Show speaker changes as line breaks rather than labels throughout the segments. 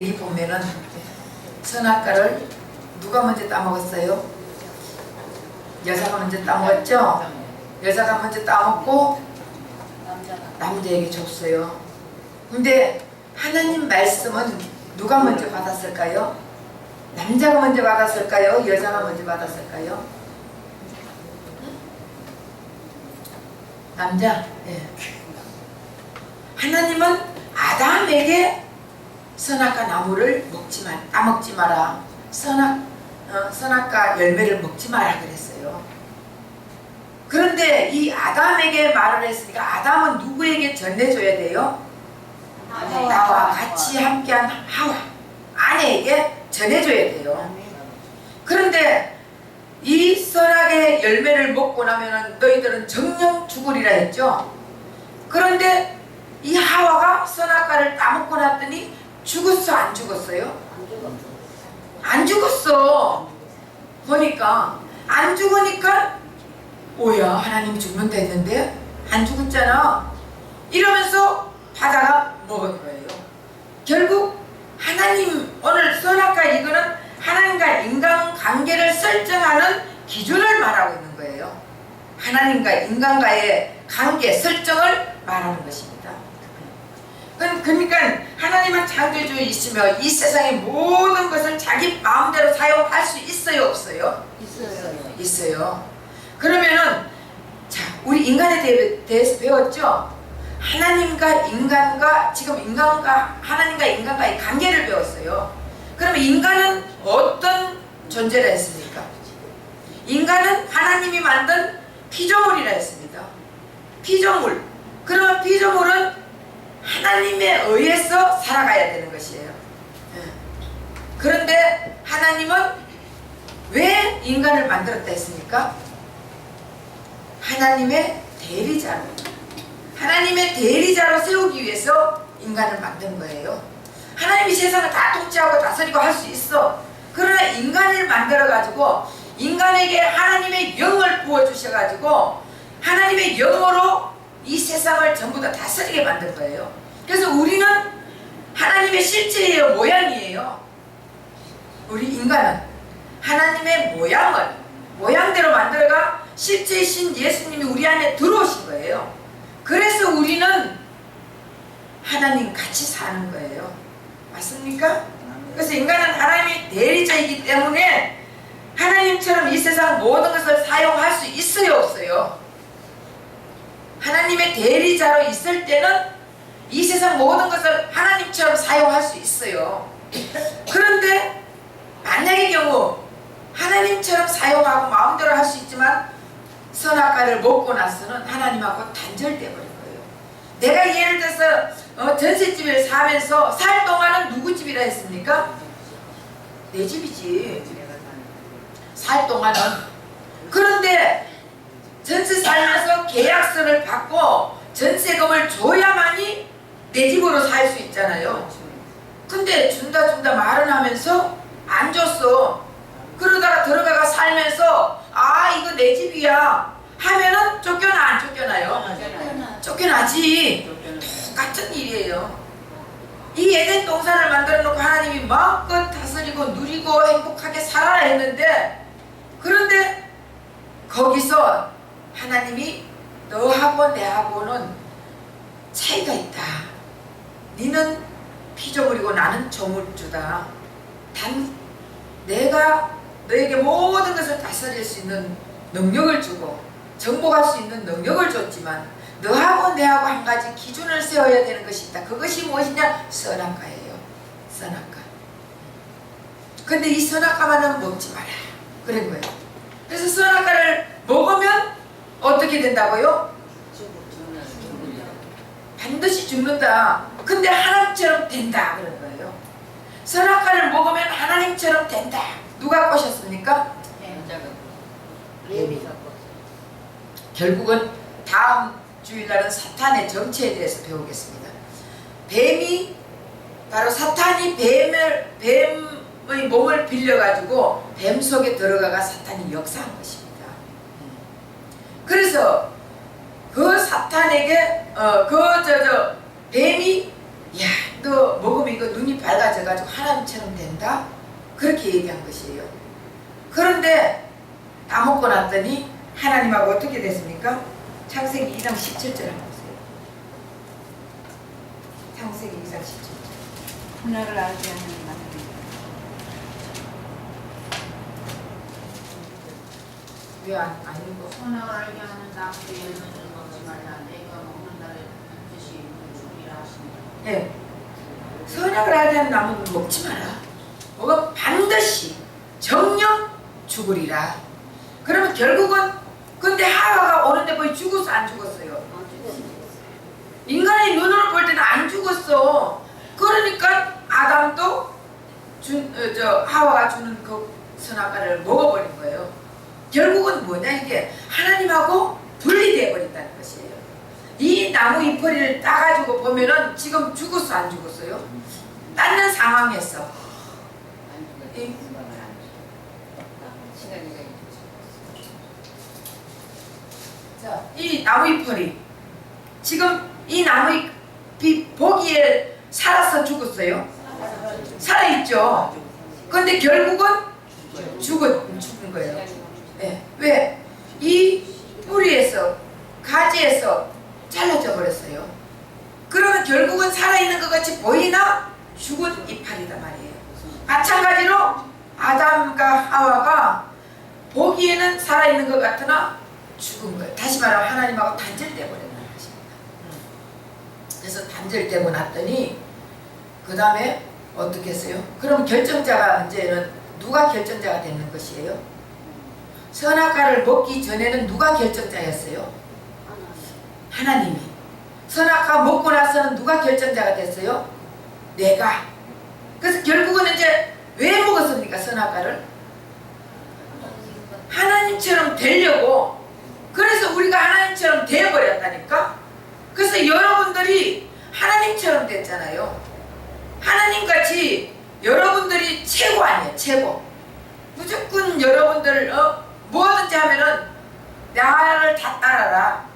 여기 보면은 선악과를 누가 먼저 따먹었어요? 여자가 먼저 따먹었죠? 여자가 먼저 따먹고 남자에게 줬어요. 근데 하나님 말씀은 누가 먼저 받았을까요? 남자가 먼저 받았을까요? 여자가 먼저 받았을까요? 남자. 네. 하나님은 아담에게 선악과 나무를 따먹지 마라. 선악과 열매를 먹지 마라 그랬어요. 그런데 이 아담에게 말을 했으니까 아담은 누구에게 전해줘야 돼요? 나와 같이 함께한 하와 아내에게 전해줘야 돼요. 그런데 이 선악의 열매를 먹고 나면은 너희들은 정령 죽으리라 했죠. 그런데 이 하와가 선악과를 따먹고 났더니 죽었어 안 죽었어요? 안 죽었어. 보니까 안 죽으니까 오야 하나님이 죽는다 했는데 안 죽었잖아 이러면서 바다가 먹은 거예요. 결국 하나님 오늘 선악과 이거는 하나님과 인간 관계를 설정하는 기준을 말하고 있는 거예요. 하나님과 인간과의 관계 설정을 말하는 것입니다. 그러니까 하나님은 창조주이시며 이 세상의 모든 것을 자기 마음대로 사용할 수 있어요 없어요? 있어요. 그러면은 자 우리 인간에 대해서 배웠죠? 하나님과 인간과 지금 하나님과 인간과의 관계를 배웠어요. 그러면 인간은 어떤 존재라 했습니까? 인간은 하나님이 만든 피조물이라 했습니다. 피조물. 그러면 피조물은 하나님에 의해서 살아가야 되는 것이에요. 그런데 하나님은 왜 인간을 만들었다 했습니까? 하나님의 대리자로 세우기 위해서 인간을 만든 거예요. 하나님이 세상을 다 통치하고 다스리고 할 수 있어. 그러나 인간을 만들어 가지고 인간에게 하나님의 영을 부어 주셔 가지고 하나님의 영으로 이 세상을 전부 다 다스리게 만든 거예요. 그래서 우리는 하나님의 실체예요, 모양이에요. 우리 인간은 하나님의 모양대로 만들어가 실제이신 예수님이 우리 안에 들어오신 거예요. 그래서 우리는 하나님 같이 사는 거예요. 맞습니까? 그래서 인간은 하나님의 대리자이기 때문에 하나님처럼 이 세상 모든 것을 사용할 수 있어요, 없어요? 하나님의 대리자로 있을 때는 이 세상 모든 것을 하나님처럼 사용할 수 있어요. 그런데 만약의 경우 하나님처럼 사용하고 마음대로 할 수 있지만 선악과를 먹고 나서는 하나님하고 단절되어 버린 거예요. 내가 예를 들어서 전셋집에 사면서 살 동안은 누구 집이라 했습니까? 내 집이지. 살 동안은. 그런데 전세 살면서 계약서를 받고 전세금을 줘야만이 내 집으로 살 수 있잖아요. 근데 준다 말은 하면서 안 줬어. 그러다가 들어가가 살면서 아 이거 내 집이야 하면은 쫓겨나 안 쫓겨나요? 쫓겨나지. 똑같은 일이에요. 이 에덴 동산을 만들어 놓고 하나님이 마음껏 다스리고 누리고 행복하게 살아라 했는데 그런데 거기서 하나님이 너하고 내하고는 차이가 있다. 너는 피조물이고 나는 조물주다. 단 내가 너에게 모든 것을 다스릴 수 있는 능력을 주고 정복할 수 있는 능력을 줬지만 너하고 내하고 한 가지 기준을 세워야 되는 것이 있다. 그것이 무엇이냐? 선악과예요. 선악과. 근데 이 선악과만은 먹지 마라. 그런 거예요. 그래서 선악과를 먹으면 어떻게 된다고요? 반드시 죽는다. 근데 하나님처럼 된다. 그런 거예요. 선악과를 먹으면 하나님처럼 된다. 누가 꼬셨습니까? 뱀이. 결국은 다음 주일날은 사탄의 정체에 대해서 배우겠습니다. 뱀이 바로 사탄이 뱀의 몸을 빌려가지고 뱀 속에 들어가가 사탄이 역사한 것입니다. 그래서 그 사탄에게 뱀이 야, 너 먹으면 이거 눈이 밝아져가지고 하나님처럼 된다? 그렇게 얘기한 것이에요. 그런데 다 먹고 났더니 하나님하고 어떻게 됐습니까? 창세기 2장 17절 한번 보세요. 창세기 2장 17절.
하나를 알게 하는 하나님.
왜안 읽어?
선악을 알게 하는 나무의 열매를 먹지 말라. 내가 먹는 날에 반드시 죽으리라 하시니라.
네. 선악을 알게 하는 나무는 먹지 마라. 뭐가 반드시 정령 죽으리라. 그러면 결국은 근데 하와가 오는데 거의 죽었어 안 죽었어요? 인간의 눈으로 볼 때는 안 죽었어. 그러니까 아담도 하와가 주는 그 선악과를 먹어버린 거예요. 결국은 뭐냐 이게 하나님하고 분리되어 버린다는 것이에요. 이 나무 잎퍼리를 따가지고 보면은 지금 죽었어 안 죽었어요? 땄는 상황에서 자, 이 나무 잎퍼리 지금 이 나무 잎이 보기에 살아서 죽었어요? 살아있죠. 근데 결국은 죽은 거예요. 네. 왜? 이 뿌리에서 가지에서 잘라져 버렸어요. 그러면 결국은 살아있는 것 같이 보이나 죽은 이파리다 말이에요. 마찬가지로 아담과 하와가 보기에는 살아있는 것 같으나 죽은 거예요. 다시 말하면 하나님하고 단절되어 버렸다는 것입니다. 그래서 단절되고 났더니 그 다음에 어떻게 했어요? 그럼 결정자가 이제는 누가 결정자가 되는 것이에요? 선악과를 먹기 전에는 누가 결정자였어요? 하나님이. 선악과 먹고 나서는 누가 결정자가 됐어요? 내가. 그래서 결국은 이제 왜 먹었습니까? 선악과를? 하나님처럼 되려고. 그래서 우리가 하나님처럼 되어버렸다니까. 그래서 여러분들이 하나님처럼 됐잖아요. 하나님같이 여러분들이 최고 아니에요. 최고. 무조건 여러분들 뭐든지 하면은 나를 다 따라라.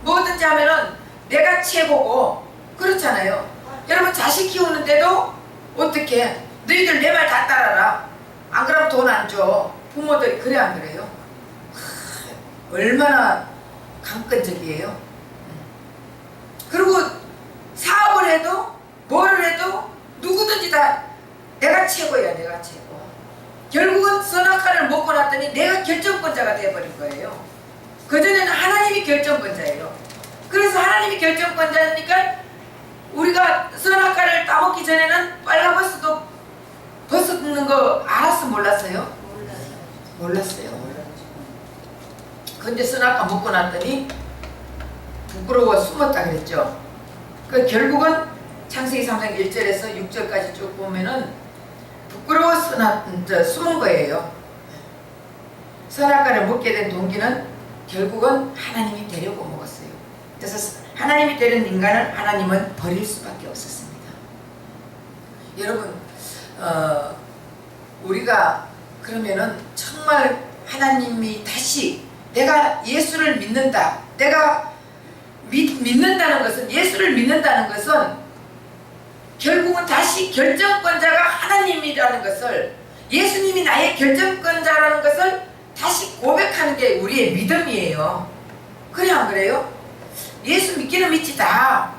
뭐든지 하면은 내가 최고고 그렇잖아요. 여러분 자식 키우는데도 어떻게 너희들 내 말 다 따라라. 안 그러면 돈 안 줘. 부모들이 그래 안 그래요? 얼마나 강권적이에요. 그리고 사업을 해도 뭘 해도 누구든지 다 내가 최고야. 내가 최고. 결국은 선악과를 먹고 났더니 내가 결정권자가 되어버린 거예요. 그전에는 하나님이 결정권자예요. 그래서 하나님이 결정권자니까 우리가 선악과를 따먹기 전에는 빨간버섯도 벗는 거 알았어 몰랐어요? 몰랐어요. 근데 선악과 먹고 났더니 부끄러워 숨었다 그랬죠. 그 결국은 창세기 3장 1절에서 6절까지 쭉 보면은 부끄러워서 숨은 거예요. 선악과를 먹게 된 동기는 결국은 하나님이 되려고 먹었어요. 그래서 하나님이 되는 인간을 하나님은 버릴 수밖에 없었습니다. 여러분 우리가 그러면은 정말 하나님이 다시 내가 예수를 믿는다. 내가 믿는다는 것은 예수를 믿는다는 것은 결국은 다시 결정권자가 하나님이라는 것을 예수님이 나의 결정권자라는 것을 다시 고백하는 게 우리의 믿음이에요. 그래 안 그래요? 예수 믿기는 믿지 다.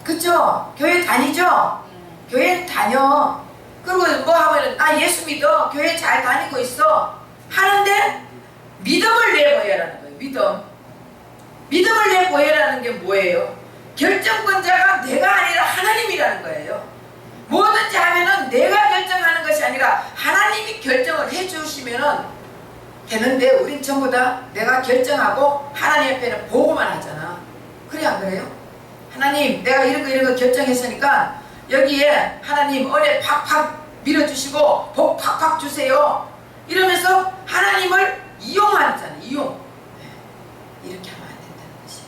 그쵸? 교회 다니죠? 교회 다녀. 그리고 뭐 하면은 나 예수 믿어. 교회 잘 다니고 있어. 하는데 믿음을 내보여라는 거예요. 믿음을 내보여라는 게 뭐예요? 결정권자가 내가 아니라 하나님이라는 거예요. 뭐든지 하면은 내가 결정하는 것이 아니라 하나님이 결정을 해주시면은 되는데 우린 전부 다 내가 결정하고 하나님 앞에는 보고만 하잖아. 그래 안 그래요? 하나님 내가 이런 거 결정했으니까 여기에 하나님 은혜 팍팍 밀어주시고 복 팍팍 주세요. 이러면서 하나님을 이용하잖아요. 이용. 이렇게 하면 안 된다는 것이에요.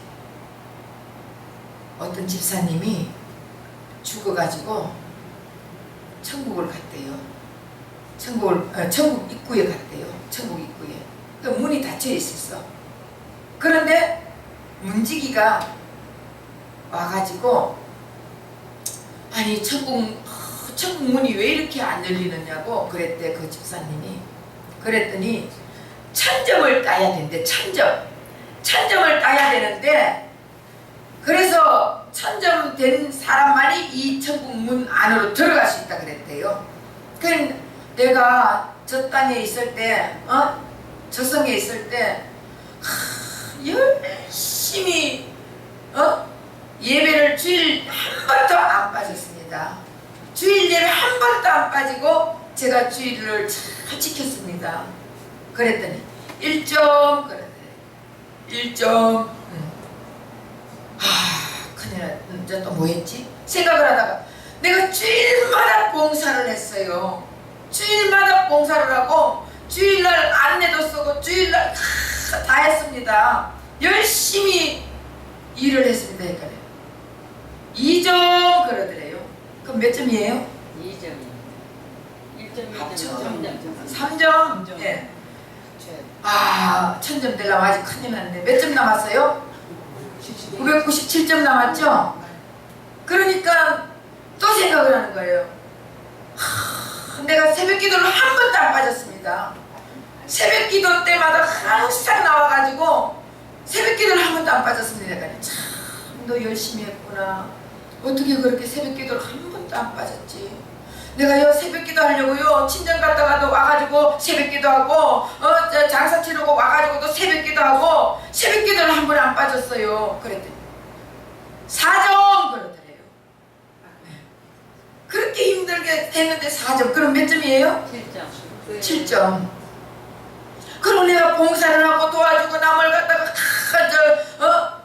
어떤 집사님이 죽어가지고 천국을 갔대요. 천국 입구에 갔대요. 천국 입구에. 그 문이 닫혀 있었어. 그런데 문지기가 와가지고 아니 천국 문이 왜 이렇게 안 열리느냐고 그랬대 그 집사님이. 그랬더니 천점을 따야 된대. 천점을 따야 되는데 그래서 천점 된 사람만이 이 천국 문 안으로 들어갈 수 있다 그랬대요. 그러니까 내가 저 땅에 있을 때 저성에 있을 때 열심히 예배를 주일 한 번도 안 빠졌습니다. 주일 예배 한 번도 안 빠지고 제가 주일을 잘 지켰습니다. 그랬더니 1점 그랬더니 1점 큰일 났. 이제 또 뭐 했지? 생각을 하다가 내가 주일마다 봉사를 했어요. 주일마다 봉사를 하고 주일날 안내도 쓰고 주일날 다 했습니다. 열심히 일을 했습니다. 그러니까 2점 그러더래요. 그럼 몇 점이에요?
2점이. 1점,
합쳐.
2점,
3점. 예. 천점 되려면 아직 큰일 났네. 몇 점 남았어요? 997점 남았죠? 그러니까 또 생각을 하는 거예요. 내가 새벽 기도를 한 번도 안 빠졌습니다. 새벽 기도 때마다 항상 나와가지고 새벽 기도를 한 번도 안 빠졌습니다. 그러니까 참 너 열심히 했구나. 어떻게 그렇게 새벽 기도를 한 번도 안 빠졌지? 내가요 새벽 기도 하려고요 친정 갔다가도 와가지고 새벽 기도하고 장사 치르고 와가지고 또 새벽 기도하고 새벽 기도를 한 번 안 빠졌어요. 그랬더니 4점 그러더래요. 그렇게 힘들게 했는데 4점. 그럼 몇 점이에요?
7점.
7점. 그럼 내가 봉사를 하고 도와주고 남을 갖다가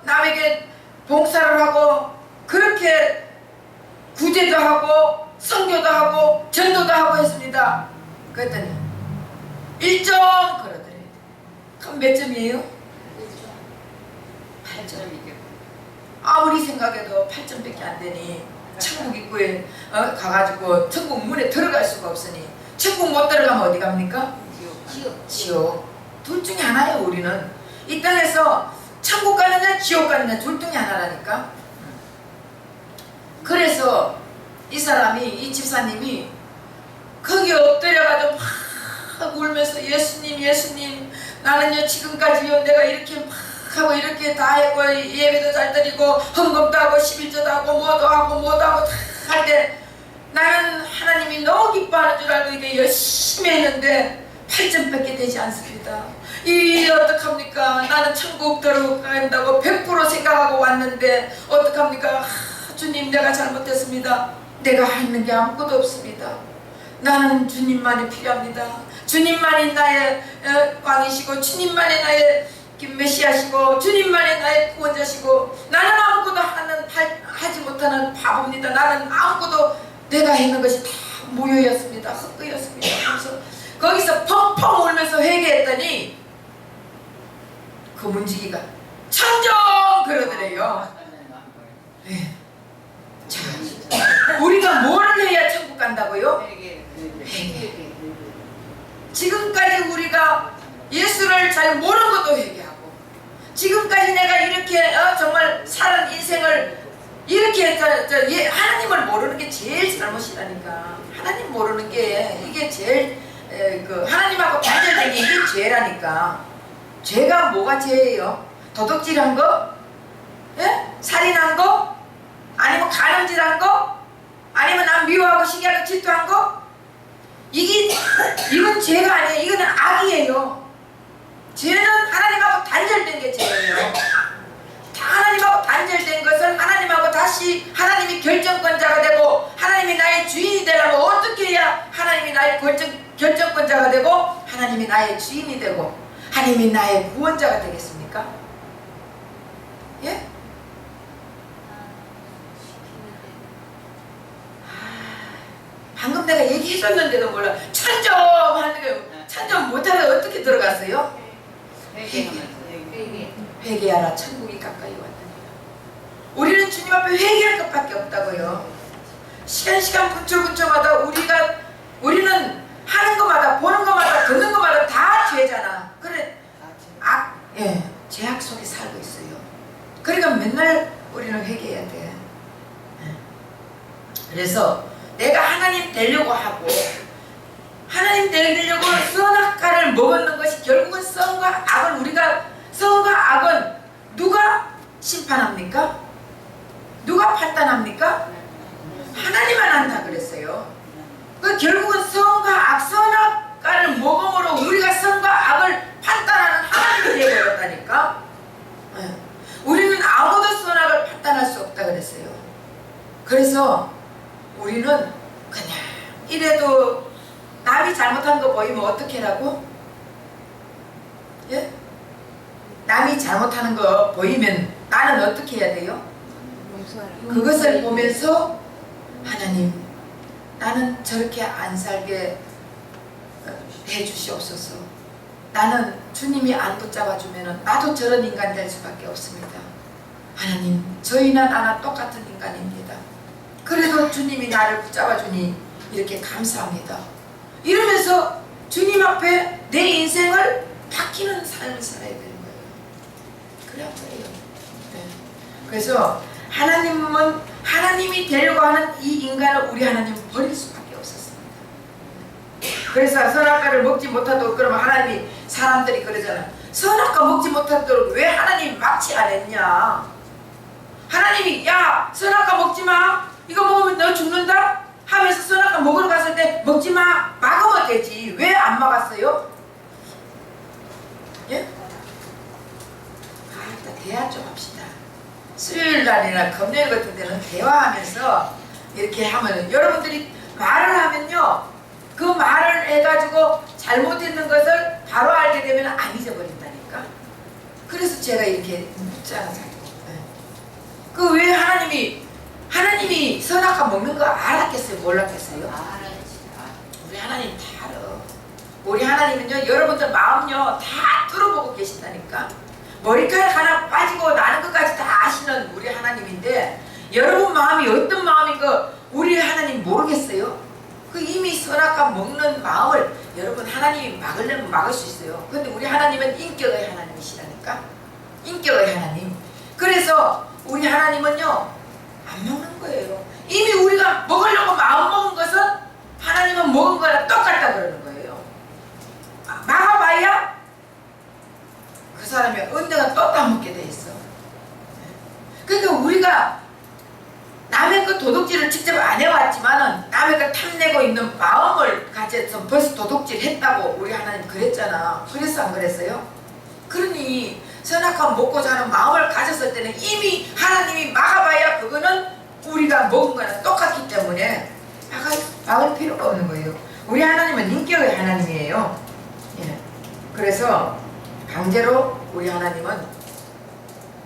남에게 봉사를 하고 그렇게 구제도 하고 선교도 하고 전도도 하고 했습니다. 그랬더니 1점 그러더래요. 그럼 몇 점이에요?
8점이죠.
아무리 생각해도 8점밖에 안 되니 천국 입구에 가가지고 천국 문에 들어갈 수가 없으니 천국 못 들어가면 어디 갑니까? 지옥. 둘 중에 하나예요. 우리는 이 땅에서 천국 가느냐 지옥 가느냐 둘 중에 하나라니까. 그래서 이 사람이 이 집사님이 거기 엎드려가지고 막 울면서 예수님 나는요 지금까지요 내가 이렇게 막 하고 이렇게 다 했고 예배도 잘 드리고 헌금도 하고 11조도 하고 뭐도 다 할 때 나는 하나님이 너무 기뻐하는 줄 알고 이게 열심히 했는데 8점밖에 되지 않습니다. 이 어떡합니까? 나는 천국 들어간다고 100% 생각하고 왔는데 어떡합니까? 주님 내가 잘못했습니다. 내가 하는 게 아무것도 없습니다. 나는 주님만이 필요합니다. 주님만이 나의 왕이시고 주님만이 나의 메시아시고 주님만이 나의 구원자시고 나는 아무것도 하지 못하는 바보입니다. 나는 아무것도 내가 했는 것이 다 무효였습니다. 헛되었습니다. 그래서 거기서 펑펑 울면서 회개했더니 그 문지기가 천정 그러더래요. 네. 자, 우리가 뭐를 해야 천국 간다고요? 회개. 지금까지 우리가 예수를 잘 모르는 것도 회개하고 지금까지 내가 이렇게 정말 사는 인생을 이렇게 하나님을 모르는 게 제일 잘못이라니까. 하나님 모르는 게 이게 제일 하나님하고 단절된 게 이게 죄라니까. 죄가 뭐가 죄예요? 도둑질한 거? 예? 살인한 거? 아니면 간음질한 거? 아니면 남 미워하고 시기하고 질투한 거? 이건 죄가 아니에요. 이거는 악이에요. 죄는 하나님하고 단절된 게 죄예요. 하나님하고 단절된 것은 하나님하고 다시 하나님이 결정권자가 되고 하나님이 나의 주인이 되려면 어떻게 해야 하나님이 나의 결정권자가 되고 하나님이 나의 주인이 되고 하나님이 나의 구원자가 되겠습니까? 예? 방금 내가 얘기해줬는데도 몰라. 천점 하는 거 천점 못하다 어떻게 들어갔어요? 회개하라 천국이 가까이 왔느니라. 우리는 주님 앞에 회개할 것밖에 없다고요. 시간 분초분초마다 우리는 하는 것마다 보는 것마다 듣는 것마다 다 죄잖아. 그래 죄악 속에 살고 있어요. 그러니까 맨날 우리는 회개해야 돼. 그래서 내리려고 선악과를 먹었는 것이 결국은 선과 악을 선과 악은 누가 심판합니까? 누가 판단합니까? 하나님만 한다 그랬어요. 그 결국은 선과 악, 선악과를 먹음으로 우리가 선과 악을 판단하는 하나님이 되어버렸다니까. 우리는 아무도 선악을 판단할 수 없다 그랬어요. 그래서 우리는 그냥 이래도 남이 잘못한 거 보이면 어떻게 하라고? 예? 남이 잘못하는 거 보이면 나는 어떻게 해야 돼요? 그것을 보면서 하나님, 나는 저렇게 안 살게 해주시옵소서. 나는 주님이 안 붙잡아주면 나도 저런 인간 될 수밖에 없습니다. 하나님, 저희나 나나 똑같은 인간입니다. 그래도 주님이 나를 붙잡아주니 이렇게 감사합니다. 이러면서 주님 앞에 내 인생을 바뀌는 삶을 살아야 되는 거예요. 그래야 돼요. 네. 그래서 하나님이 되려고 하는 이 인간을 우리 하나님은 버릴 수밖에 없었습니다. 그래서 선악과를 먹지 못하도록, 그러면 하나님이, 사람들이 그러잖아. 선악과 먹지 못하도록 왜 하나님이 막지 안 했냐? 하나님이 야 선악과 먹지 마, 이거 먹으면 너 죽는다 하면서 선악과 먹으러 갔을 때 먹지 마 막으면 되지. 왜 안 막았어요? 예? 일단 대화 좀 합시다. 수요일 날이나 금요일 같은 때는 대화하면서 이렇게 하면, 여러분들이 말을 하면요, 그 말을 해가지고 잘못했는 것을 바로 알게 되면 안 잊어버린다니까. 그래서 제가 이렇게 묻잖아요. 그 왜 하나님이 선악과 먹는 거 알았겠어요? 몰랐겠어요? 우리 하나님 다 알아. 우리 하나님은요, 여러분들 마음요 다 뚫어보고 계신다니까. 머리카락 하나 빠지고 나는 것까지 다 아시는 우리 하나님인데, 여러분 마음이 어떤 마음인 거 우리 하나님 모르겠어요? 그 이미 선악과 먹는 마음을 여러분 하나님이 막으려면 막을 수 있어요. 근데 우리 하나님은 인격의 하나님이시라니까. 인격의 하나님. 그래서 우리 하나님은요 안 먹는 거예요. 이미 우리가 먹으려고 마음 먹은 것은 하나님은 먹은 거랑 똑같다 그러는 거예요. 막아봐야 그 사람이 언젠가 또 따먹게 돼 있어. 그러니까 우리가 남의 그 도둑질을 직접 안 해왔지만은 남의 그 탐내고 있는 마음을 가져서 벌써 도둑질 했다고 우리 하나님 그랬잖아. 그랬어 안 그랬어요? 그러니 선악과 먹고 사는 마음을 가졌을 때는 이미 하나님이 막아봐야 그거는 우리가 먹은 거랑 똑같기 때문에 막을 필요가 없는 거예요. 우리 하나님은 인격의 하나님이에요. 예. 그래서 강제로 우리 하나님은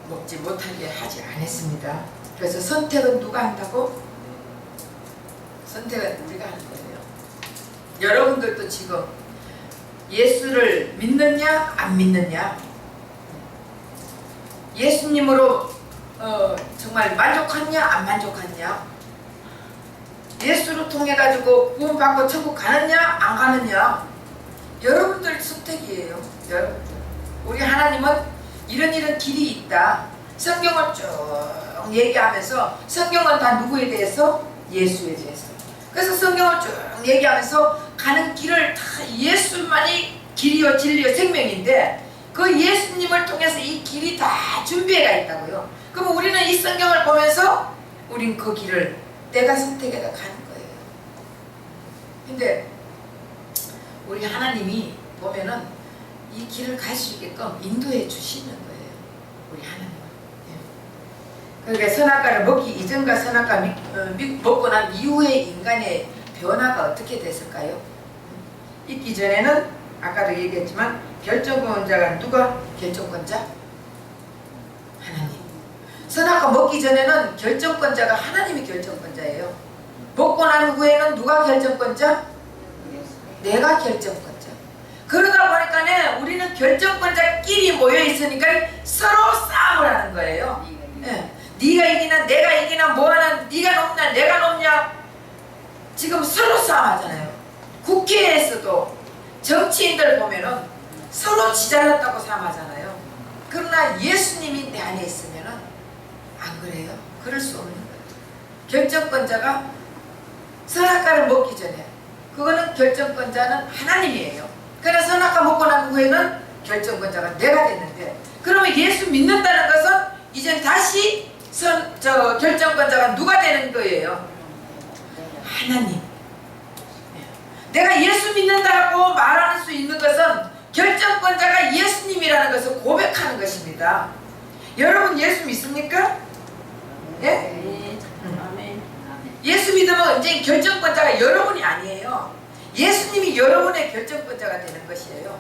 먹지 못하게 하지 않았습니다. 그래서 선택은 누가 한다고? 선택은 우리가 하는 거예요. 여러분들도 지금 예수를 믿느냐 안 믿느냐, 예수님으로 정말 만족하냐 안 만족하냐, 예수를 통해 가지고 구원받고 천국 가느냐 안 가느냐, 여러분들 선택이에요. 여러분들. 우리 하나님은 이런 길이 있다. 성경을 쭉 얘기하면서, 성경은 다 누구에 대해서? 예수에 대해서. 그래서 성경을 쭉 얘기하면서 가는 길을 다 예수만이 길이요 진리요 생명인데, 그 예수님을 통해서 이 길이 다 준비해가 있다고요. 그럼 우리는 이 성경을 보면서 우린 그 길을 내가 선택해서 가는 거예요. 근데 우리 하나님이 보면은 이 길을 갈 수 있게끔 인도해 주시는 거예요. 우리 하나님은. 그러니까 선악과를 먹기 이전과 선악과 먹고 난 이후의 인간의 변화가 어떻게 됐을까요? 있기 전에는 아까도 얘기했지만 결정권자가 누가 결정권자? 하나님. 선악과 먹기 전에는 결정권자가 하나님이 결정권자예요. 먹고 난 후에는 누가 결정권자? 내가 결정권자. 그러다 보니까 우리는 결정권자끼리 모여 있으니까 서로 싸움을 하는 거예요. 네. 네가 이기나 내가 이기나 뭐하나, 네가 높냐 내가 높냐, 지금 서로 싸움하잖아요. 국회에서도 정치인들 보면은 서로 지잘났다고 싸움하잖아요. 그러나 예수님이 내 안에 있으면은 안 그래요. 그럴 수 없는 거예요. 결정권자가 선악과를 먹기 전에 그거는 결정권자는 하나님이에요. 그러나 선악과 먹고 난 후에는 결정권자가 내가 됐는데, 그러면 예수 믿는다는 것은 이제 다시 결정권자가 누가 되는 거예요? 하나님. 내가 예수 믿는다고 말할 수 있는 것은 결정권자가 예수님이라는 것을 고백하는 것입니다. 여러분 예수 믿습니까? 예?
네. 아멘.
예수 믿으면 이제 결정권자가 여러분이 아니에요. 예수님이 여러분의 결정권자가 되는 것이에요.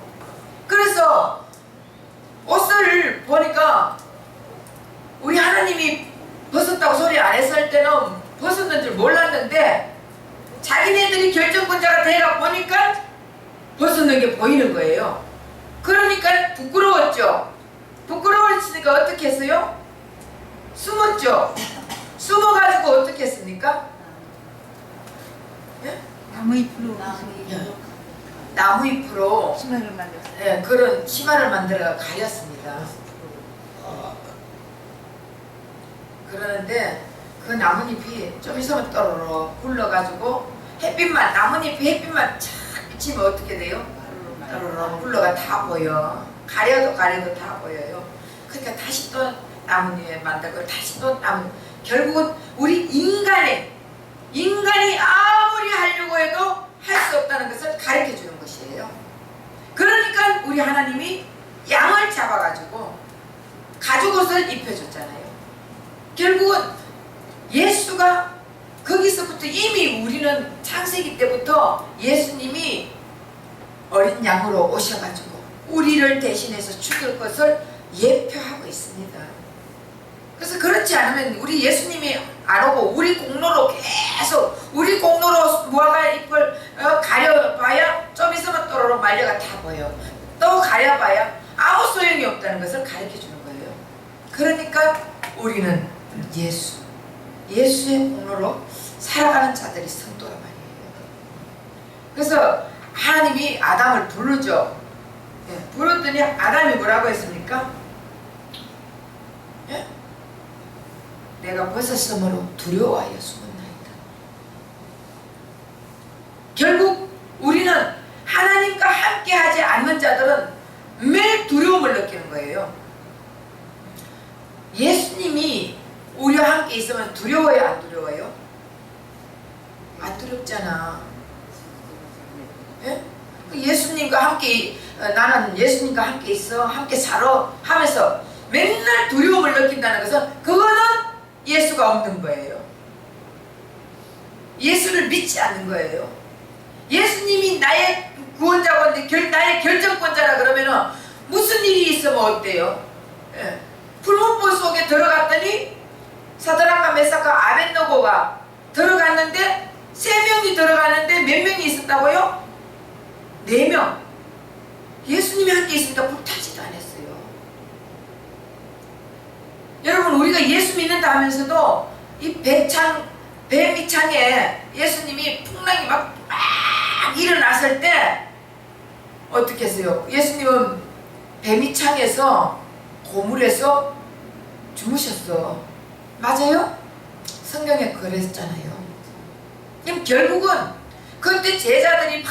그래서 옷을 보니까 우리 하나님이 벗었다고 소리 안 했을 때는 벗었는 줄 몰랐는데, 자기네들이 결정권자가 되어 보니까 벗었는 게 보이는 거예요. 그러니까 부끄러웠죠. 부끄러워지니까 어떻게 했어요? 숨었죠. 숨어가지고 어떻게 했습니까? 예?
나무 잎으로
나무 잎으로
치마를 만들었어요.
예, 그런 치마를 만들어 가렸습니다. 그러는데 그 나뭇잎이 좀 있으면 또르르 굴러가지고 나뭇잎이 햇빛만 착 비치면 어떻게 돼요? 또르르 굴러가 다 보여. 가려도 다 보여요. 그러니까 다시 또 나뭇잎에 만들고 다시 또 결국은 우리 인간이 아무리 하려고 해도 할 수 없다는 것을 가르쳐 주는 것이에요. 그러니까 우리 하나님이 양을 잡아가지고 가죽옷을 입혀줬잖아요. 결국은 예수가 거기서부터 이미 우리는 창세기 때부터 예수님이 어린 양으로 오셔가지고 우리를 대신해서 죽을 것을 예표하고 있습니다. 그래서 그렇지 않으면 우리 예수님이 안 오고 우리 공로로 계속 우리 공로로 무화과 잎을 가려봐야 좀 있으면 또로로 말려가 다 보여. 또 가려봐야 아무 소용이 없다는 것을 가르쳐 주는 거예요. 그러니까 우리는 예수의 공로로 살아가는 자들이 성도란 말이에요. 그래서 하나님이 아담을 부르죠. 예, 부르더니 아담이 뭐라고 했습니까? 예? 내가 벗었으므로 두려워하여 숨었나이다. 결국 우리는 하나님과 함께 하지 않는 자들은 매일 두려움을 느끼는 거예요. 예수님이 우리와 함께 있으면 두려워요, 안 두려워요? 안 두렵잖아. 예? 예수님과 함께 나는 예수님과 함께 있어, 함께 살아 하면서 맨날 두려움을 느낀다는 것은 그거는 예수가 없는 거예요. 예수를 믿지 않는 거예요. 예수님이 나의 구원자고 나의 결정권자라 그러면은 무슨 일이 있으면 어때요? 예. 풀문불 속에 들어갔더니 사드락과 메삭과 아벳느고가 들어갔는데 3명이 들어가는데 몇 명이 있었다고요? 4명. 예수님이 함께 있으니까 불타지도 않았어요. 여러분 우리가 예수 믿는다 하면서도 이 배 밑창에 예수님이 풍랑이 막 일어났을 때 어떻게 했어요? 예수님은 배 밑창에서 고물에서 주무셨어. 맞아요? 성경에 그랬잖아요. 그럼 결국은 그때 제자들이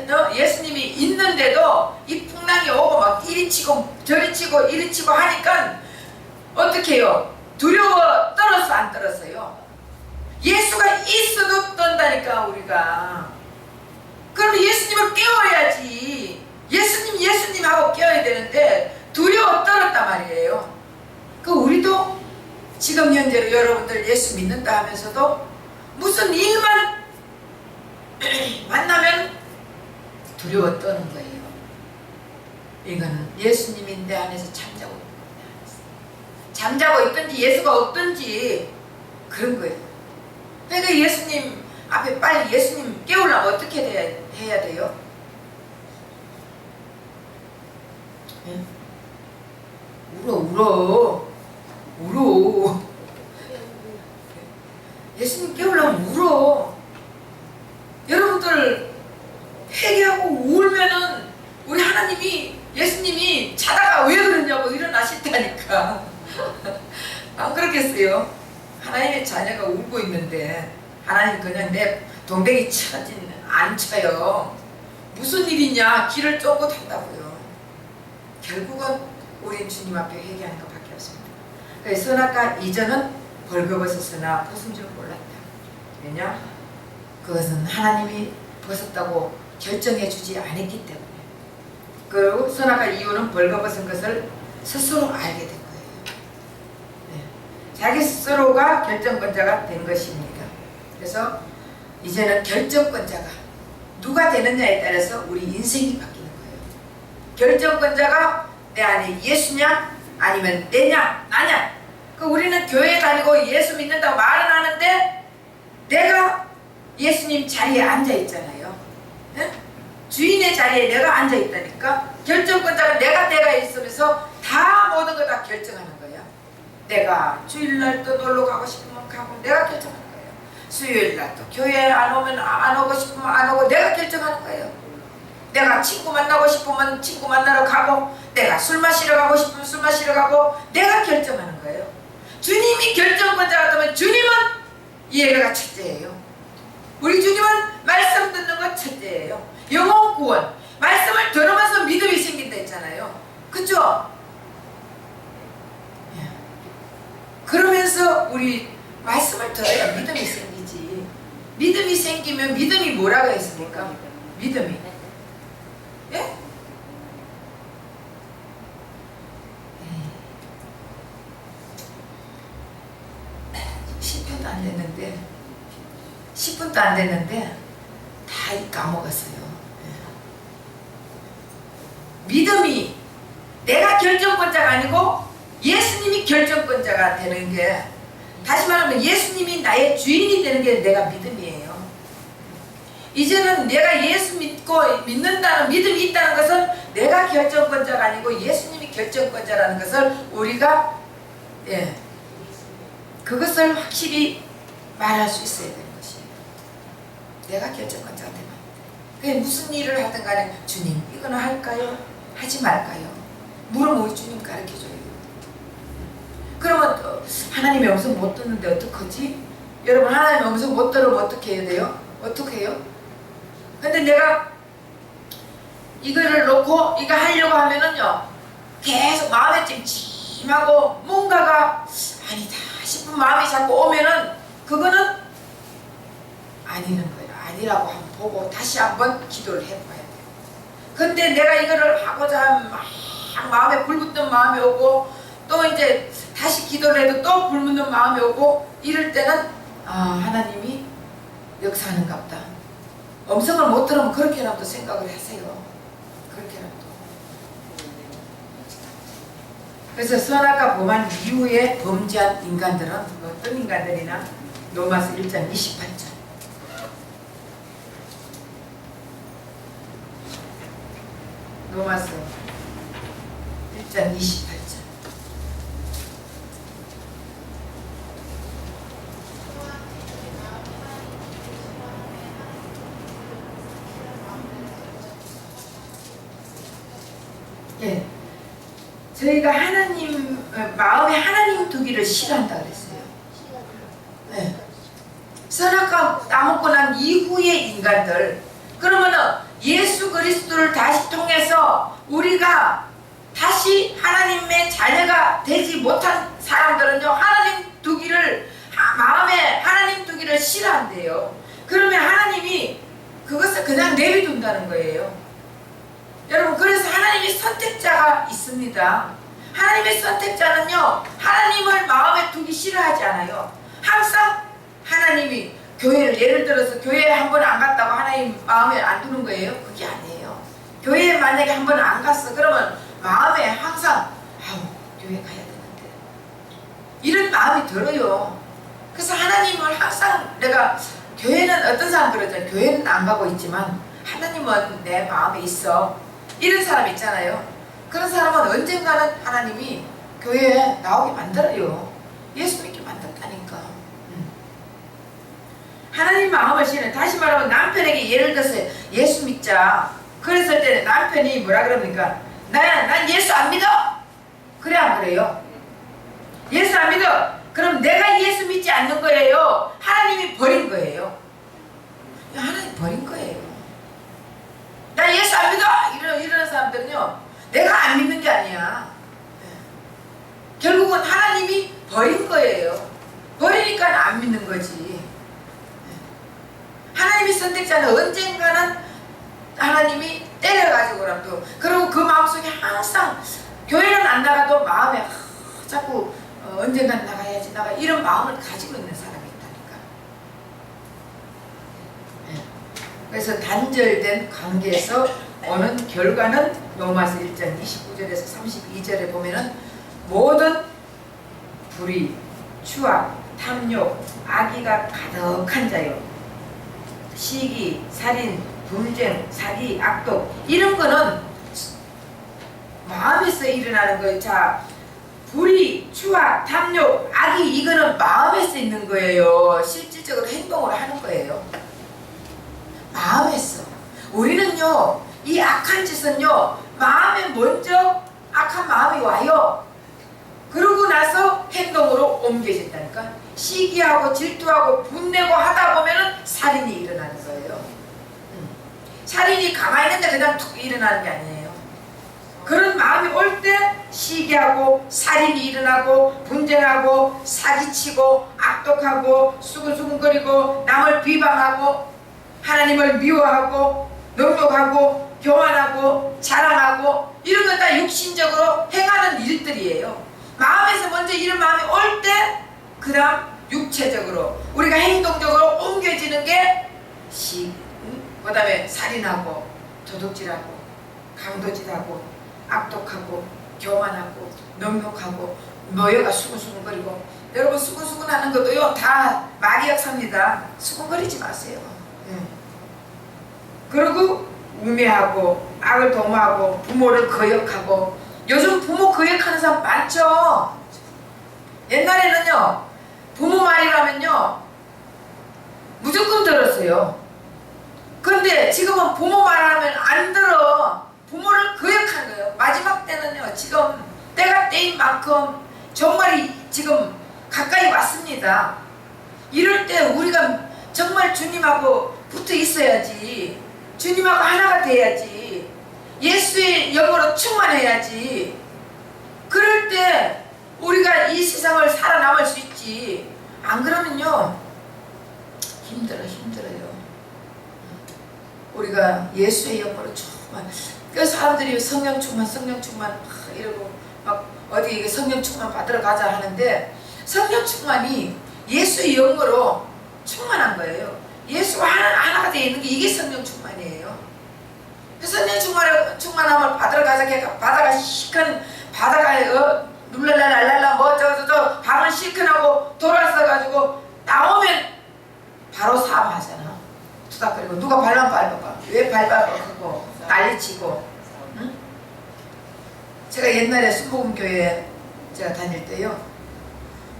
막 예수님이 있는데도 이 풍랑이 오고 막 이리 치고 저리 치고 이리 치고 하니까 어떻게 해요? 두려워 떨었어 안 떨었어요? 예수가 있어도 떤다니까 우리가. 그럼 예수님을 깨워야지. 예수님 하고 깨워야 되는데 두려워 떨었단 말이에요. 그 우리도 지금 현재로 여러분들 예수 믿는다 하면서도 무슨 일만 만나면 두려워 떠는 거예요. 이거는 예수님이 내 안에서 잠자고 있는 거예요. 잠자고 있든지 예수가 없든지 그런 거예요. 그러니까 예수님 앞에 빨리 예수님 깨우려면 어떻게 해야 돼요? 예? 울어. 예수님 깨우려면 울어. 여러분들 회개하고 울면은 우리 하나님이 예수님이 자다가 왜 그러냐고 일어나실다니까. 안 그렇겠어요? 하나님의 자녀가 울고 있는데 하나님 그냥 내 동백이 쳐진 안 쳐요. 무슨 일이냐? 길을 쫓고 탄다고요. 결국은 우린 주님 앞에 회개하는 것밖에 없습니다. 그래서 선악과 이전은 벌거벗었으나 벗은 줄 몰랐다. 왜냐? 그것은 하나님이 벗었다고 결정해 주지 않았기 때문에. 그리고 선악과 이유는 벌거벗은 것을 스스로 알게 된 거예요. 네. 자기 스스로가 결정권자가 된 것입니다. 그래서 이제는 결정권자가 누가 되느냐에 따라서 우리 인생이 바뀌는 거예요. 결정권자가 내 안에 예수냐 아니면 내냐 나냐. 그 우리는 교회 다니고 예수 믿는다고 말은 하는데 내가 예수님 자리에 앉아 있잖아요. 네? 주인의 자리에 내가 앉아 있다니까. 결정권자가 내가 있으면서 다 모든 거 다 결정하는 거야. 내가 주일날 또 놀러 가고 싶으면 가고 내가 결정하는 거예요. 수요일날 또 교회 안 오면 안 오고 싶으면 안 오고 내가 결정하는 거예요. 내가 친구 만나고 싶으면 친구 만나러 가고 내가 술 마시러 가고 싶으면 술 마시러 가고 내가 결정하는 거예요. 주님이 결정권자 같으면 주님은 예배가 첫째예요. 우리 주님은 말씀 듣는 것 첫째예요. 영혼 구원, 말씀을 들으면서 믿음이 생긴다 했잖아요. 그죠? 예. 그러면서 우리 말씀을 들어야 믿음이 생기지. 믿음이 생기면 믿음이 뭐라고 했습니까? 믿음이. 예? 10분도 안 됐는데 10분도 안 됐는데 다 까먹었어요. 믿음이 내가 결정권자가 아니고 예수님이 결정권자가 되는 게, 다시 말하면 예수님이 나의 주인이 되는 게 내가 믿음이에요. 이제는 내가 예수 믿는다는 믿음이 있다는 것은 내가 결정권자가 아니고 예수님이 결정권자라는 것을 우리가 그것을 확실히 말할 수 있어야 되는 것이에요. 내가 결정권자가 되면 그게 무슨 일을 하든 간에 주님 이거는 할까요? 하지 말까요? 물으면 우리 주님 가르쳐줘요. 그러면 하나님의 음성 못 듣는데 어떡하지? 여러분, 하나님의 음성 못 들으면 어떻게 해야 돼요? 어떻게 해요? 근데 내가 이거를 놓고 이거 하려고 하면은요 계속 마음에 찜찜하고 뭔가가 아니다 싶은 마음이 자꾸 오면은 그거는 아니는 거예요. 아니라고 한번 보고 다시 한번 기도를 해봐야 돼요. 근데 내가 이거를 하고자 하면 막 마음에 불붙는 마음이 오고 또 이제 다시 기도를 해도 또 불붙는 마음이 오고 이럴 때는 하나님이 역사하는가 보다. 음성을 못 들으면 그렇게라도 생각을 하세요. 그렇게라도. 그래서 선악과 범한 이후에 범죄한 인간들은 어떤 인간들이나 로마서 1장 28절. 로마서 1장 28절. 예, 저희가 하나님 마음에 하나님 두기를 싫어한다 그랬어요. 예. 선악과 따먹고 난 이후의 인간들, 그러면은 예수 그리스도를 다시 통해서 우리가 다시 하나님의 자녀가 되지 못한 사람들은요 하나님 두기를 마음에 하나님 두기를 싫어한대요. 그러면 하나님이 그것을 그냥 내비둔다는 거예요. 여러분, 그래서 하나님의 선택자가 있습니다. 하나님의 선택자는요 하나님을 마음에 두기 싫어하지 않아요. 항상 하나님이 교회를, 예를 들어서 교회에 한 번 안 갔다고 하나님 마음에 안 두는 거예요? 그게 아니에요. 교회에 만약에 한 번 안 갔어 그러면 마음에 항상 교회 가야 되는데 이런 마음이 들어요. 그래서 하나님을 항상 내가, 교회는 어떤 사람 그러잖아요. 교회는 안 가고 있지만 하나님은 내 마음에 있어, 이런 사람 있잖아요. 그런 사람은 언젠가는 하나님이 교회에 나오게 만들어요. 예수 믿게 만들었다니까. 하나님 마음을 씨는, 다시 말하면 남편에게 예를 들어서 예수 믿자 그랬을 때는 남편이 뭐라 그럽니까? 난 예수 안 믿어. 그래 안 그래요? 예수 안 믿어. 그럼 내가 예수 믿지 않는 거예요? 하나님이 버린 거예요? 하나님 버린 거예요. 거는요, 내가 안 믿는 게 아니야. 결국은 하나님이 버린 거예요. 버리니까 안 믿는 거지. 하나님이 선택자는 언젠가는 하나님이 때려가지고라도, 그리고 그 마음속에 항상 교회는 안 나가도 마음에 자꾸 언젠간 나가야지 이런 마음을 가지고 있는 사람이 있다니까. 그래서 단절된 관계에서 오는 결과는 로마서 1장 29절에서 32절에 보면은 모든 불의, 추악, 탐욕, 악의가 가득한 자요, 시기, 살인, 분쟁, 사기, 악독, 이런 거는 마음에서 일어나는 거예요. 자, 불의, 추악, 탐욕, 악의, 이거는 마음에서 있는 거예요. 실질적으로 행동을 하는 거예요. 마음에서. 우리는요, 이 악한 짓은요, 마음에 먼저 악한 마음이 와요. 그러고 나서 행동으로 옮겨진다니까. 시기하고 질투하고 분내고 하다 보면은 살인이 일어나는 거예요. 살인이 가만히 있는데 그냥 툭 일어나는 게 아니에요. 그런 마음이 올 때 시기하고 살인이 일어나고 분쟁하고 사기치고 악독하고 수근수근거리고 남을 비방하고 하나님을 미워하고 능욕하고 교만하고 자랑하고 이런 건 다 육신적으로 행하는 일들이에요. 마음에서 먼저 이런 마음이 올 때 그 다음 육체적으로 우리가 행동적으로 옮겨지는 게 그 다음에 살인하고 도둑질하고 강도질하고 악독하고 교만하고 능욕하고 노여가 수근수근거리고, 여러분 수근수근하는 것도요 다 마귀 역사입니다. 수근거리지 마세요. 그리고 우매하고 악을 도모하고 부모를 거역하고, 요즘 부모 거역하는 사람 많죠. 옛날에는요 부모 말이라면요 무조건 들었어요. 그런데 지금은 부모 말하면 안 들어. 부모를 거역한 거예요. 마지막 때는요, 지금 때가 때인 만큼 정말 지금 가까이 왔습니다. 이럴 때 우리가 정말 주님하고 붙어 있어야지. 주님하고 하나가 돼야지. 예수의 영으로 충만해야지. 그럴 때 우리가 이 세상을 살아남을 수 있지. 안 그러면요 힘들어요. 우리가 예수의 영으로 충만. 그 사람들이 성령 충만 이러고 막 어디 성령 충만 받으러 가자 하는데, 성령 충만이 예수의 영으로 충만한 거예요. 예수와 하나가 되어 있는 게 이게 성령 충만이에요. 그 성령 충만함을 받으러 가자. 바다가 시큰 바다가 룰랄랄랄랄라 뭐 저저저 방을 시큰하고 돌아서 가지고 나오면 바로 사망하잖아. 투닥거리고 누가 발만 밟아봐. 왜 밟아봐? 난리치고. 응? 제가 옛날에 순복음교회 제가 다닐 때요,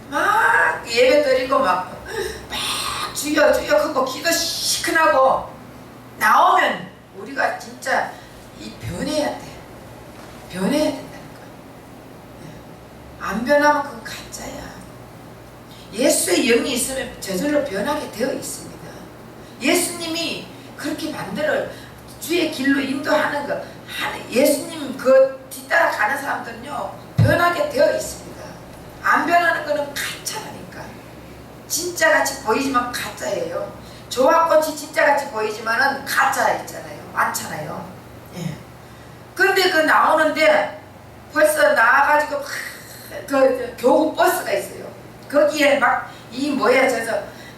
막 예배 드리고 막 주여 하고 기도 시큰하고 나오면 우리가 진짜 변해야 돼. 변해야 된다는 거야. 안 변하면 그건 가짜야. 예수의 영이 있으면 저절로 변하게 되어 있습니다. 예수님이 그렇게 만들어 주의 길로 인도하는 거, 예수님 그 뒤따라 가는 사람들은요 변하게 되어 있습니다. 안 변하는 거는 가짜라니까. 진짜같이 보이지만 가짜예요. 조합꽃이 진짜같이 보이지만은 가짜 있잖아요. 많잖아요. 예. 그런데 그 나오는데 벌써 나와가지고 그 교구 버스가 있어요. 거기에 막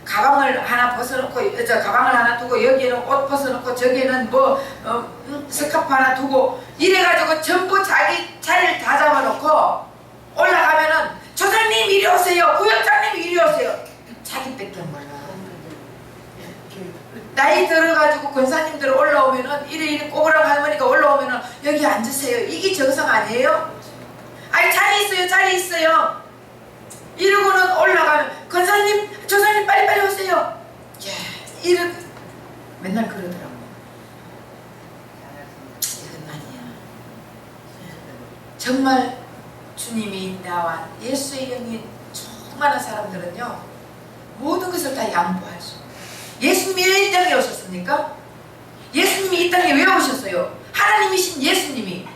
가방을 하나 벗어놓고 가방을 하나 두고 여기에는 옷 벗어놓고 저기에는 스카프 하나 두고 이래가지고 전부 자기 자리를 다 잡아놓고 올라가면은 조장님 이리 오세요, 구역장님 이리 오세요. 자기밖에 몰라. 나이 들어가지고 권사님들 올라오면은 이리 꼬부랑 할머니가 올라오면은 여기 앉으세요. 이게 정상 아니에요? 아니 자리 있어요. 이러고는 올라가면 권사님, 조사님 빨리빨리 오세요. 이렇게 맨날 그러더라고. 이건 아니야. 정말 주님이 나와 예수의 영이 충만한 사람들은요 모든 것을 다 양보할 수. 예수님이 왜 이 땅에 오셨습니까? 예수님이 이 땅에 왜 오셨어요? 하나님이신 예수님이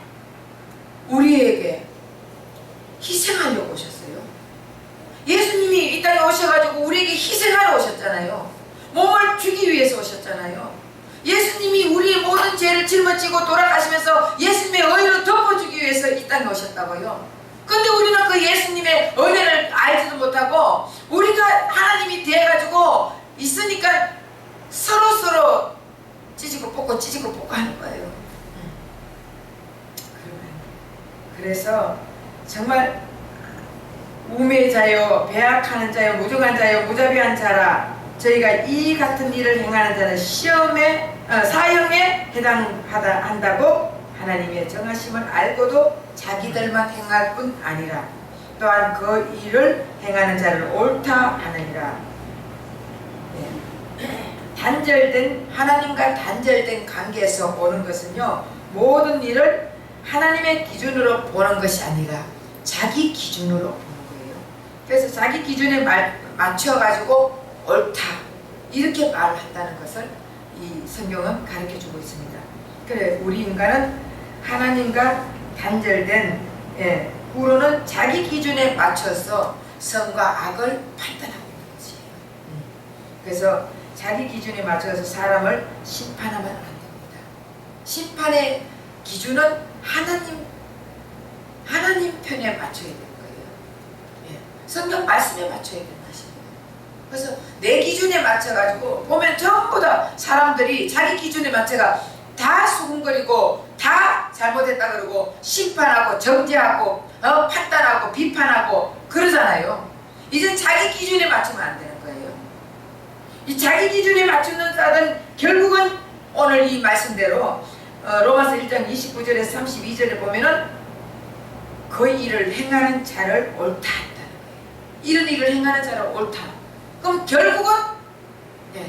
우리에게 희생하려고 오셨어요. 예수님이 이 땅에 오셔가지고 우리에게 희생하러 오셨잖아요. 몸을 주기 위해서 오셨잖아요. 예수님이 우리의 모든 죄를 짊어지고 돌아가시면서 예수님의 의를 덮어주기 위해서 이 땅에 오셨다고요. 근데 우리는 그 예수님의 은혜를 알지도 못하고 우리가 하나님이 돼가지고 있으니까 서로 찢고 뽑고 하는 거예요. 그래서 정말 우매자여, 배악하는 자여, 무정한 자여, 무자비한 자라, 저희가 이 같은 일을 행하는 자는 사형에 해당한다고 하나님의 정하심을 알고도 자기들만 행할 뿐 아니라 또한 그 일을 행하는 자를 옳다 하느니라. 하나님과 단절된 관계에서 오는 것은요, 모든 일을 하나님의 기준으로 보는 것이 아니라 자기 기준으로 보는 거예요. 그래서 자기 기준에 맞춰가지고 옳다 이렇게 말을 한다는 것을 이 성경은 가르쳐주고 있습니다. 그래, 우리 인간은 하나님과 단절된 후로는 자기 기준에 맞춰서 선과 악을 판단하고 있는 것이에요. 그래서 자기 기준에 맞춰서 사람을 심판하면 안 됩니다. 심판의 기준은 하나님 편에 맞춰야 되는 거예요. 성경 말씀에 맞춰야 되는 것이에요. 그래서 내 기준에 맞춰가지고 보면 전부 다 사람들이 자기 기준에 맞춰가 다 수군거리고 다 잘못했다 그러고 심판하고 정죄하고 판단하고 비판하고 그러잖아요. 이젠 자기 기준에 맞추면 안 되는 거예요. 이 자기 기준에 맞추는 자들은 결국은 오늘 이 말씀대로 로마서 1장 29절에서 32절에 보면은 그 일을 행하는 자를 옳다 한다는 거예요. 이런 일을 행하는 자를 옳다. 그럼 결국은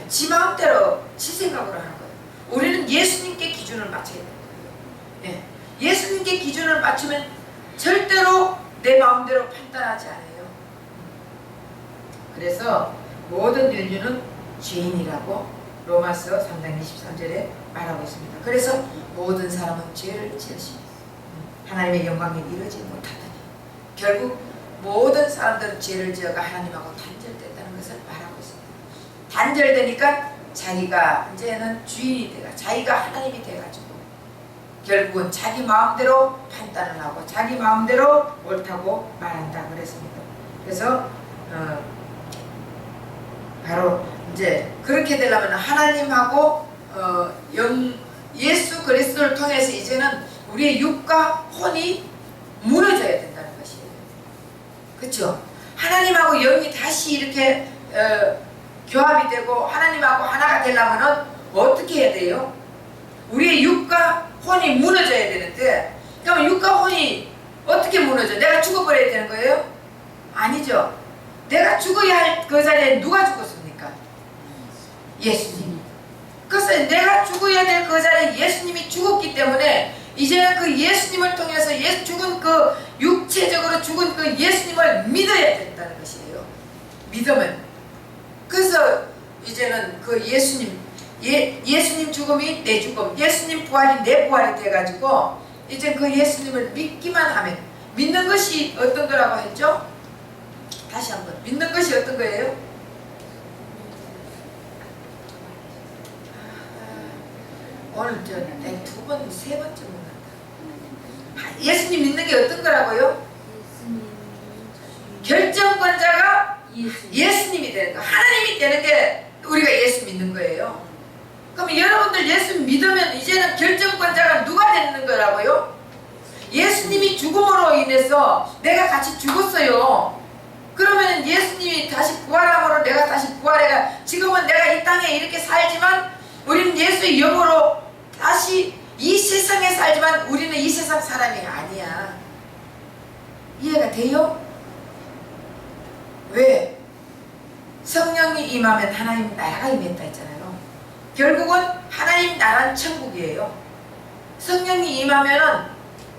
지 마음대로 지 생각으로 하는 거예요. 우리는 예수님께 기준을 맞춰야 되는 거예요. 예수님께 기준을 맞추면 절대로 내 마음대로 판단하지 않아요. 그래서 모든 인류는 죄인이라고 로마서 3장 23절에 말하고 있습니다. 그래서 모든 사람은 죄를 지으시니 하나님의 영광에 이르지 못하더니 결국 모든 사람들은 죄를 지어가 하나님하고 단절됐다는 것을 말하고 있습니다. 단절되니까 자기가 이제는 주인이 돼가 자기가 하나님이 돼가지고 결국은 자기 마음대로 판단을 하고 자기 마음대로 옳다고 말한다 그랬습니다. 그래서 바로 이제 그렇게 되려면 하나님하고 예수 그리스도를 통해서 이제는 우리의 육과 혼이 무너져야 된다는 것이에요. 그렇죠? 하나님하고 영이 다시 이렇게 교합이 되고 하나님하고 하나가 되려면 어떻게 해야 돼요? 우리의 육과 혼이 무너져야 되는데, 그럼 육과 혼이 어떻게 무너져? 내가 죽어버려야 되는 거예요? 아니죠. 내가 죽어야 할 그 자리에 누가 죽었습니까? 예수님. 그래서 내가 죽어야 될 그 자리에 예수님이 죽었기 때문에 이제는 그 예수님을 통해서 죽은 그 육체적으로 죽은 그 예수님을 믿어야 된다는 것이에요. 믿으면. 그래서 이제는 그 예수님 죽음이 내 죽음, 예수님 부활이 내 부활이 돼가지고 이제 그 예수님을 믿기만 하면, 믿는 것이 어떤 거라고 했죠? 다시 한번, 믿는 것이 어떤 거예요? 오늘 두 번, 세 번째 묻는다. 예수님 믿는 게 어떤 거라고요? 결정권자가 예수님이 되는 거, 하나님이 되는 게 우리가 예수 믿는 거예요. 그럼 여러분들 예수 믿으면 이제는 결정권자가 누가 되는 거라고요? 예수님이 죽음으로 인해서 내가 같이 죽었어요. 그러면 예수님이 다시 부활함으로 내가 다시 부활해가, 지금은 내가 이 땅에 이렇게 살지만 우리는 예수의 영으로 다시 이 세상에 살지만 우리는 이 세상 사람이 아니야. 이해가 돼요? 왜? 성령이 임하면 하나님 나라가 임했다 했잖아요. 결국은 하나님 나라는 천국이에요. 성령이 임하면은,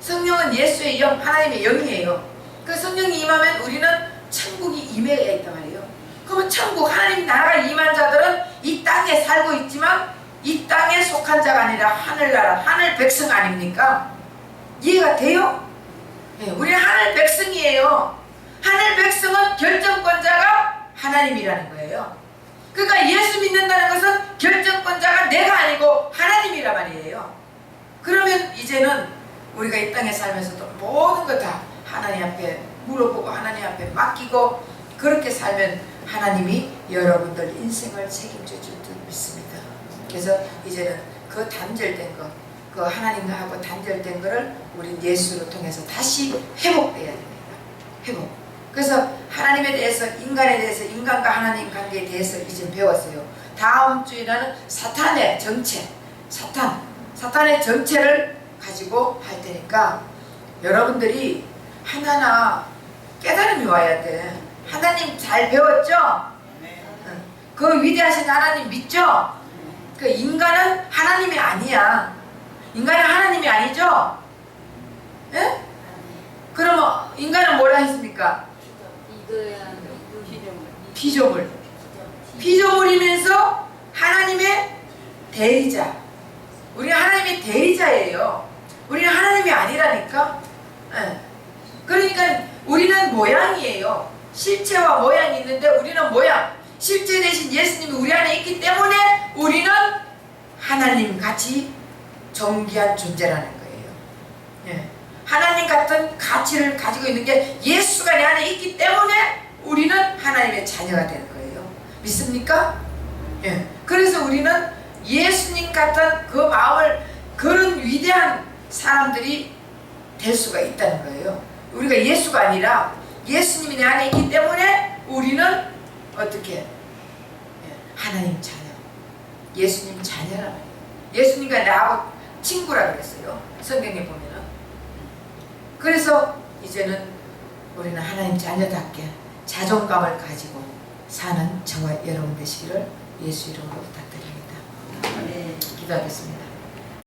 성령은 예수의 영, 하나님의 영이에요. 그 성령이 임하면 우리는 천국이 임해야 있단 말이에요. 그러면 천국, 하나님 나라가 임한 자들은 이 땅에 살고 있지만 이 땅에 속한 자가 아니라 하늘나라, 하늘 백성 아닙니까? 이해가 돼요? 예, 우리 하늘 백성이에요. 하늘 백성은 결정권자가 하나님이라는 거예요. 그러니까 예수 믿는다는 것은 결정권자가 내가 아니고 하나님이란 말이에요. 그러면 이제는 우리가 이 땅에 살면서도 모든 거 다 하나님 앞에 물어보고 하나님 앞에 맡기고 그렇게 살면 하나님이 여러분들 인생을 책임져 줄 줄 믿습니다. 그래서 이제는 그 단절된 거, 그 하나님하고 단절된 거를 우리 예수를 통해서 다시 회복돼야 됩니다. 회복. 그래서 하나님에 대해서, 인간에 대해서, 인간과 하나님 관계에 대해서 이제 배웠어요. 다음 주에는 사탄의 정체, 사탄의 정체를 가지고 할 테니까 여러분들이 하나하나 깨달음이 와야 돼. 하나님 잘 배웠죠? 응. 그 위대하신 하나님 믿죠? 그 인간은 하나님이 아니야. 인간은 하나님이 아니죠? 예? 그러면 인간은 뭐라 했습니까? 피조물. 피조물이면서 하나님의 대리자. 우리는 하나님의 대리자예요. 우리는 하나님이 아니라니까. 예. 그러니까 우리는 모양이에요. 실체와 모양이 있는데 우리는 모양. 실제 대신 예수님이 우리 안에 있기 때문에 우리는 하나님 같이 존귀한 존재라는 거예요. 예. 하나님 같은 가치를 가지고 있는 게 예수가 내 안에 있기 때문에 우리는 하나님의 자녀가 되는 거예요. 믿습니까? 예. 그래서 우리는 예수님 같은 그 마음을, 그런 위대한 사람들이 될 수가 있다는 거예요. 우리가 예수가 아니라 예수님이 내 안에 있기 때문에 우리는 어떻게? 예. 하나님 자녀. 예수님 자녀라 말이에요. 예수님과 나하고 친구라 그랬어요. 성경에 보면은. 그래서 이제는 우리는 하나님 자녀답게 자존감을 가지고 사는 저와 여러분 되시기를 예수 이름으로 부탁드립니다. 기도하겠습니다.